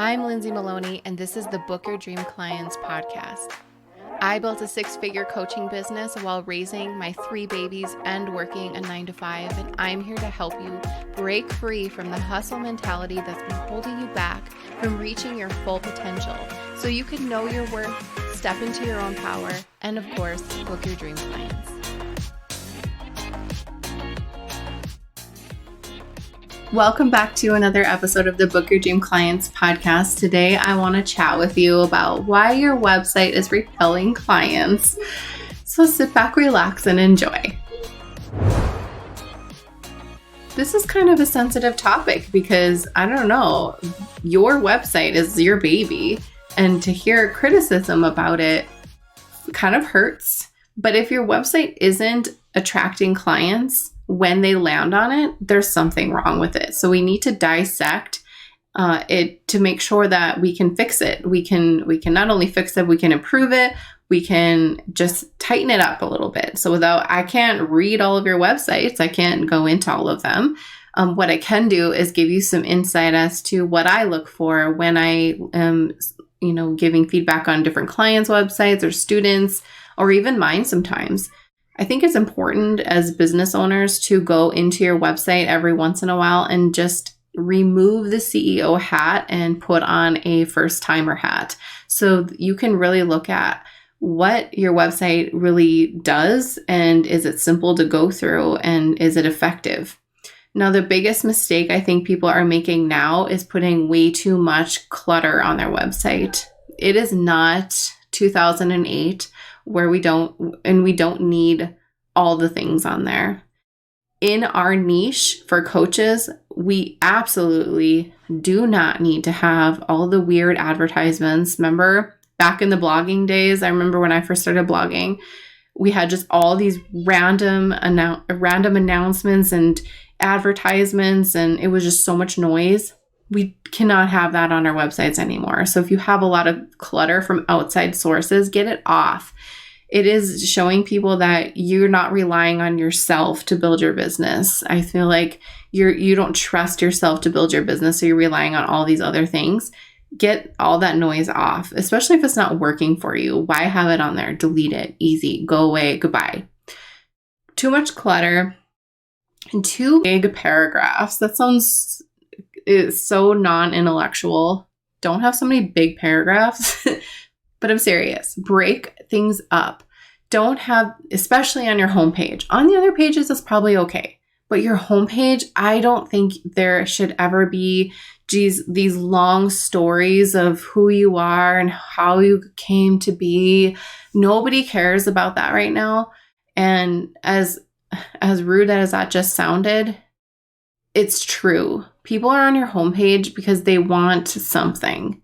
I'm Lindsay Maloney, and this is the Book Your Dream Clients podcast. I built a 6-figure coaching business while raising my 3 babies and working a 9-to-5, and I'm here to help you break free from the hustle mentality that's been holding you back from reaching your full potential so you can know your worth, step into your own power, and of course, book your dream clients. Welcome back to another episode of the Book Your Dream Clients podcast. Today, I want to chat with you about why your website is repelling clients. So sit back, relax, and enjoy. This is kind of a sensitive topic because, I don't know, your website is your baby, and to hear criticism about it kind of hurts. But if your website isn't attracting clients when they land on it, there's something wrong with it. So we need to dissect it to make sure that we can fix it. We can not only fix it, we can improve it. We can just tighten it up a little bit. So I can't read all of your websites. I can't go into all of them. What I can do is give you some insight as to what I look for when I am, giving feedback on different clients' websites or students, or even mine sometimes. I think it's important as business owners to go into your website every once in a while and just remove the CEO hat and put on a first-timer hat. So you can really look at what your website really does, and is it simple to go through, and is it effective? Now, the biggest mistake I think people are making now is putting way too much clutter on their website. It is not 2008 where we don't need all the things on there. In our niche for coaches, we absolutely do not need to have all the weird advertisements. Remember back in the blogging days, I remember when I first started blogging, we had just all these random announcements and advertisements, and it was just so much noise. We cannot have that on our websites anymore. So if you have a lot of clutter from outside sources, get it off. It is showing people that you're not relying on yourself to build your business. I feel like you don't trust yourself to build your business, so you're relying on all these other things. Get all that noise off, especially if it's not working for you. Why have it on there? Delete it. Easy. Go away. Goodbye. Too much clutter and too big paragraphs. That sounds so non-intellectual. Don't have so many big paragraphs. But I'm serious. Break things up. Don't have, especially on your homepage. On the other pages, it's probably okay. But your homepage, I don't think there should ever be these long stories of who you are and how you came to be. Nobody cares about that right now. And as rude as that just sounded, it's true. People are on your homepage because they want something.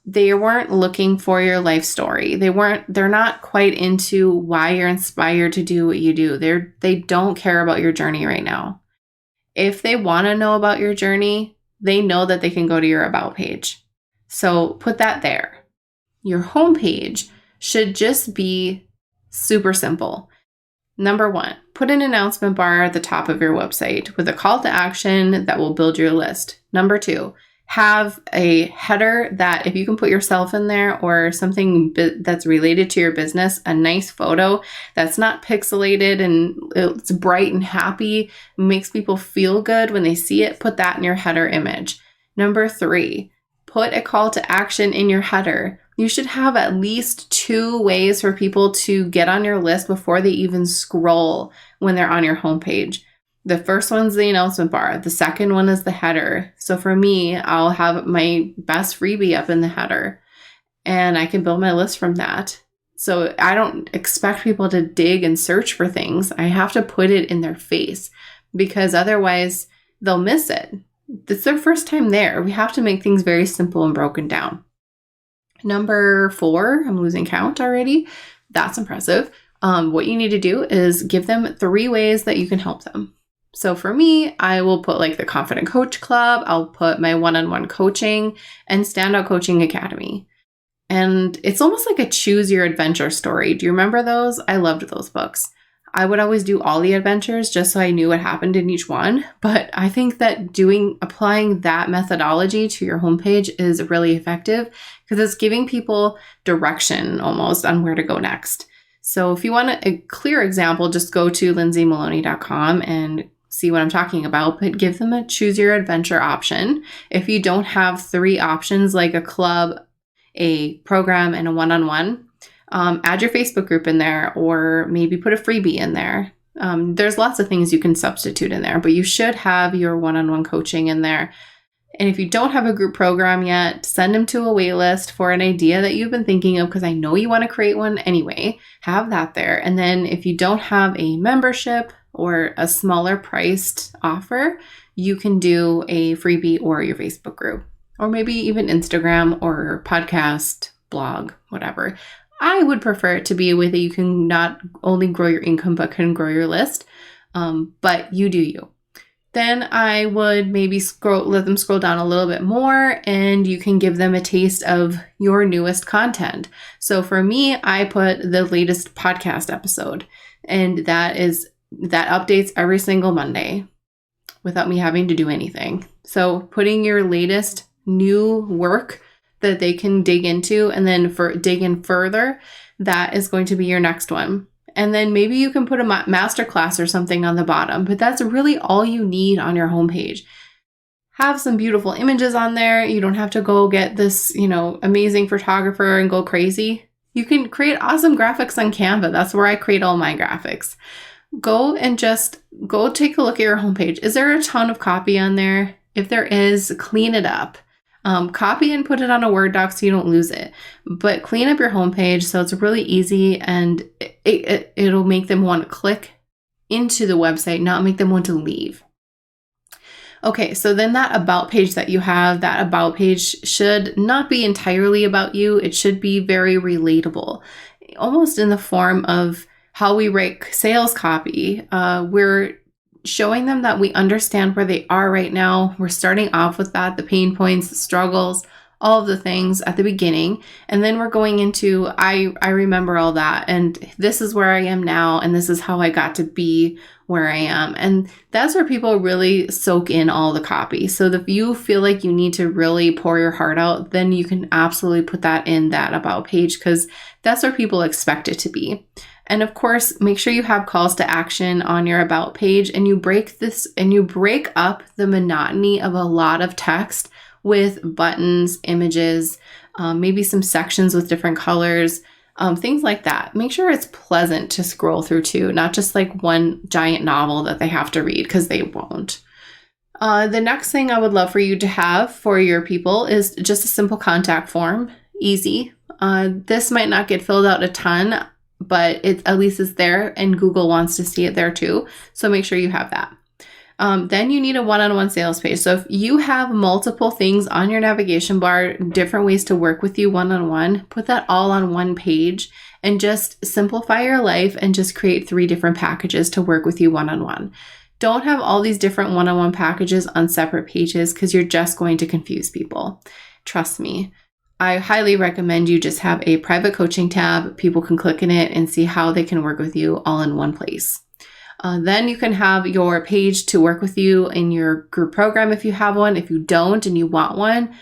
They weren't looking for your life story. They're not quite into why you're inspired to do what you do. They don't care about your journey right now. If they want to know about your journey, they know that they can go to your about page. So put that there. Your homepage should just be super simple. Number 1, put an announcement bar at the top of your website with a call to action that will build your list. Number 2, have a header that if you can put yourself in there or something that's related to your business, a nice photo that's not pixelated and it's bright and happy, makes people feel good when they see it, put that in your header image. Number 3, put a call to action in your header. You should have at least 2 ways for people to get on your list before they even scroll when they're on your homepage. The first one's the announcement bar. The second one is the header. So for me, I'll have my best freebie up in the header, and I can build my list from that. So I don't expect people to dig and search for things. I have to put it in their face because otherwise they'll miss it. It's their first time there. We have to make things very simple and broken down. Number 4, I'm losing count already. That's impressive. What you need to do is give them 3 ways that you can help them. So for me, I will put like the Confident Coach Club, I'll put my one-on-one coaching and Standout Coaching Academy. And it's almost like a choose your adventure story. Do you remember those? I loved those books. I would always do all the adventures just so I knew what happened in each one. But I think that applying that methodology to your homepage is really effective because it's giving people direction almost on where to go next. So if you want a clear example, just go to lindsaymaloney.com and see what I'm talking about, but give them a choose your adventure option. If you don't have 3 options like a club, a program, and a one-on-one, add your Facebook group in there, or maybe put a freebie in there. There's lots of things you can substitute in there, but you should have your one-on-one coaching in there. And if you don't have a group program yet, send them to a wait list for an idea that you've been thinking of, because I know you want to create one anyway. Have that there. And then if you don't have a membership or a smaller priced offer, you can do a freebie or your Facebook group, or maybe even Instagram or podcast, blog, whatever. I would prefer it to be a way that you can not only grow your income, but can grow your list. But you do you. Then I would maybe let them scroll down a little bit more, and you can give them a taste of your newest content. So for me, I put the latest podcast episode, and that updates every single Monday without me having to do anything. So putting your latest new work that they can dig into, and then dig in further, that is going to be your next one. And then maybe you can put a masterclass or something on the bottom, but that's really all you need on your homepage. Have some beautiful images on there. You don't have to go get this, amazing photographer and go crazy. You can create awesome graphics on Canva. That's where I create all my graphics. Go take a look at your homepage. Is there a ton of copy on there? If there is, clean it up. Copy and put it on a Word doc so you don't lose it. But clean up your homepage so it's really easy, and it'll make them want to click into the website, not make them want to leave. Okay, so then that about page that you have, that about page should not be entirely about you. It should be very relatable, almost in the form of how we write sales copy. We're showing them that we understand where they are right now. We're starting off with that, the pain points, the struggles, all of the things at the beginning. And then we're going into, I remember all that, and this is where I am now, and this is how I got to be where I am. And that's where people really soak in all the copy. So if you feel like you need to really pour your heart out, then you can absolutely put that in that about page, because that's where people expect it to be. And of course, make sure you have calls to action on your about page, and you break up the monotony of a lot of text with buttons, images, maybe some sections with different colors, things like that. Make sure it's pleasant to scroll through too, not just like one giant novel that they have to read, because they won't. The next thing I would love for you to have for your people is just a simple contact form. Easy. This might not get filled out a ton, but it at least is there, and Google wants to see it there too. So make sure you have that. Then you need a one-on-one sales page. So if you have multiple things on your navigation bar, different ways to work with you one-on-one, put that all on one page and just simplify your life and just create 3 different packages to work with you one-on-one. Don't have all these different one-on-one packages on separate pages, because you're just going to confuse people. Trust me. I highly recommend you just have a private coaching tab. People can click in it and see how they can work with you all in one place. Then you can have your page to work with you in your group program if you have one. If you don't and you want one,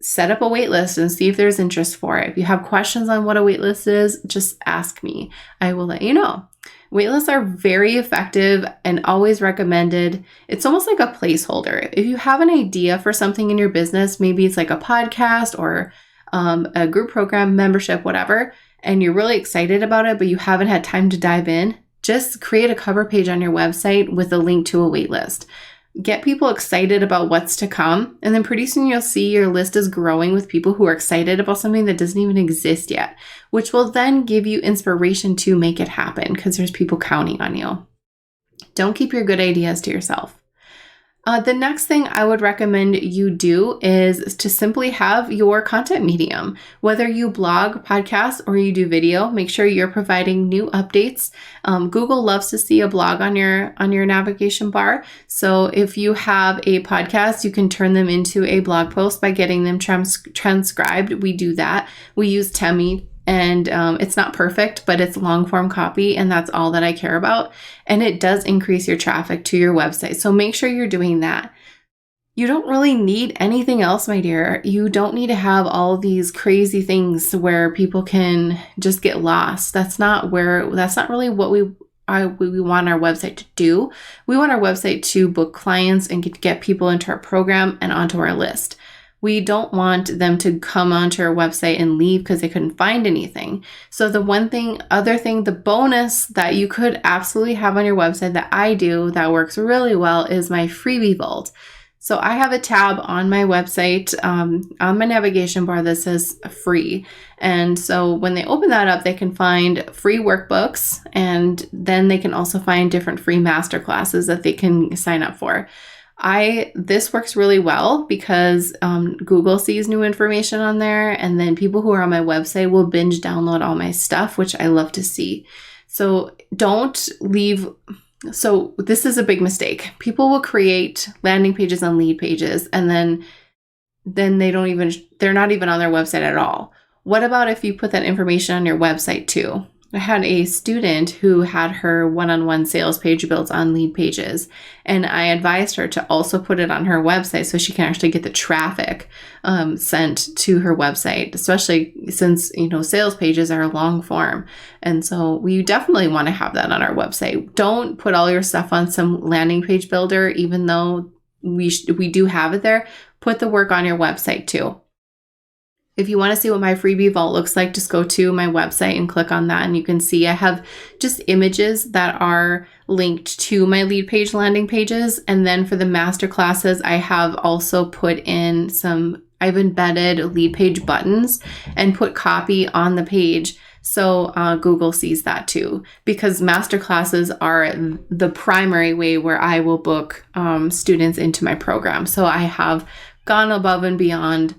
set up a wait list and see if there's interest for it. If you have questions on what a wait list is, just ask me. I will let you know. Waitlists are very effective and always recommended. It's almost like a placeholder. If you have an idea for something in your business, maybe it's like a podcast or a group program, membership, whatever, and you're really excited about it, but you haven't had time to dive in, just create a cover page on your website with a link to a wait list. Get people excited about what's to come, and then pretty soon you'll see your list is growing with people who are excited about something that doesn't even exist yet, which will then give you inspiration to make it happen, because there's people counting on you. Don't keep your good ideas to yourself. The next thing I would recommend you do is to simply have your content medium. Whether you blog, podcast, or you do video, make sure you're providing new updates. Google loves to see a blog on your navigation bar. So if you have a podcast, you can turn them into a blog post by getting them transcribed. We do that. We use Temi And it's not perfect, but it's long form copy, and that's all that I care about. And it does increase your traffic to your website. So make sure you're doing that. You don't really need anything else, my dear. You don't need to have all these crazy things where people can just get lost. That's not really what we want our website to do. We want our website to book clients and get people into our program and onto our list. We don't want them to come onto our website and leave because they couldn't find anything. So the the bonus that you could absolutely have on your website that I do that works really well is my Freebie Vault. So I have a tab on my website, on my navigation bar that says free. And so when they open that up, they can find free workbooks, and then they can also find different free masterclasses that they can sign up for. This works really well because Google sees new information on there, and then people who are on my website will binge download all my stuff, which I love to see. So don't leave. So this is a big mistake. People will create landing pages and lead pages, and then they're not even on their website at all. What about if you put that information on your website too? I had a student who had her one-on-one sales page built on lead pages, and I advised her to also put it on her website so she can actually get the traffic sent to her website, especially since, sales pages are long form. And so we definitely want to have that on our website. Don't put all your stuff on some landing page builder, even though we do have it there. Put the work on your website too. If you want to see what my Freebie Vault looks like, just go to my website and click on that, and you can see I have just images that are linked to my lead page landing pages. And then for the masterclasses, I have also I've embedded lead page buttons and put copy on the page. So Google sees that too, because masterclasses are the primary way where I will book students into my program. So I have gone above and beyond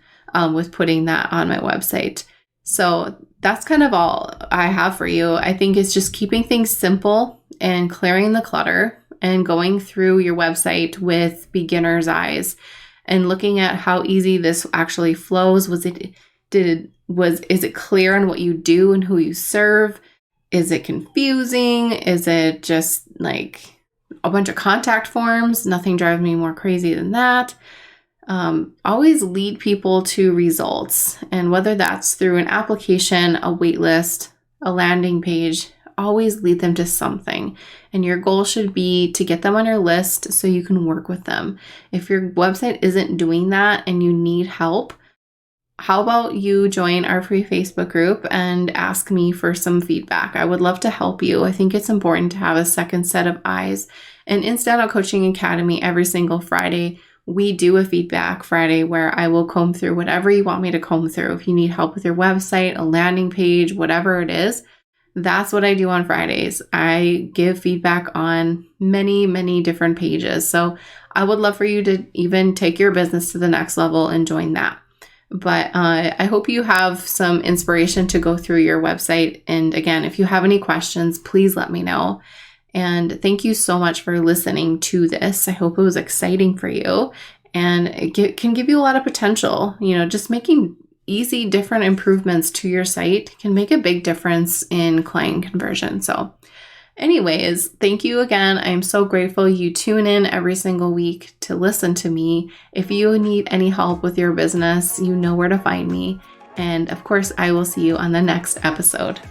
with putting that on my website. So that's kind of all I have for you. I think it's just keeping things simple and clearing the clutter and going through your website with beginner's eyes and looking at how easy this actually flows. Is it clear on what you do and who you serve? Is it confusing? Is it just like a bunch of contact forms? Nothing drives me more crazy than that. Always lead people to results. And whether that's through an application, a wait list, a landing page, always lead them to something. And your goal should be to get them on your list so you can work with them. If your website isn't doing that and you need help, how about you join our free Facebook group and ask me for some feedback? I would love to help you. I think it's important to have a second set of eyes. And in Standout Coaching Academy, every single Friday, we do a feedback Friday where I will comb through whatever you want me to comb through. If you need help with your website, a landing page, whatever it is, that's what I do on Fridays. I give feedback on many, many different pages. So I would love for you to even take your business to the next level and join that. But I hope you have some inspiration to go through your website. And again, if you have any questions, please let me know. And thank you so much for listening to this. I hope it was exciting for you and it can give you a lot of potential. Just making easy, different improvements to your site can make a big difference in client conversion. So anyways, thank you again. I'm so grateful you tune in every single week to listen to me. If you need any help with your business, you know where to find me. And of course, I will see you on the next episode.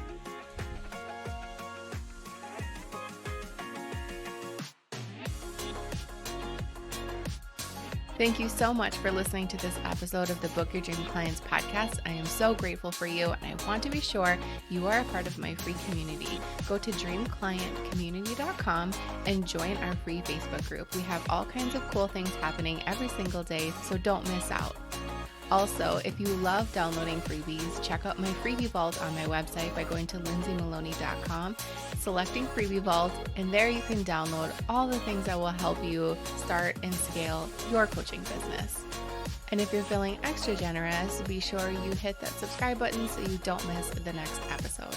Thank you so much for listening to this episode of the Book Your Dream Clients podcast. I am so grateful for you, and I want to be sure you are a part of my free community. Go to dreamclientcommunity.com and join our free Facebook group. We have all kinds of cool things happening every single day, so don't miss out. Also, if you love downloading freebies, check out my Freebie Vault on my website by going to lindsaymaloney.com, selecting Freebie Vault, and there you can download all the things that will help you start and scale your coaching business. And if you're feeling extra generous, be sure you hit that subscribe button so you don't miss the next episode.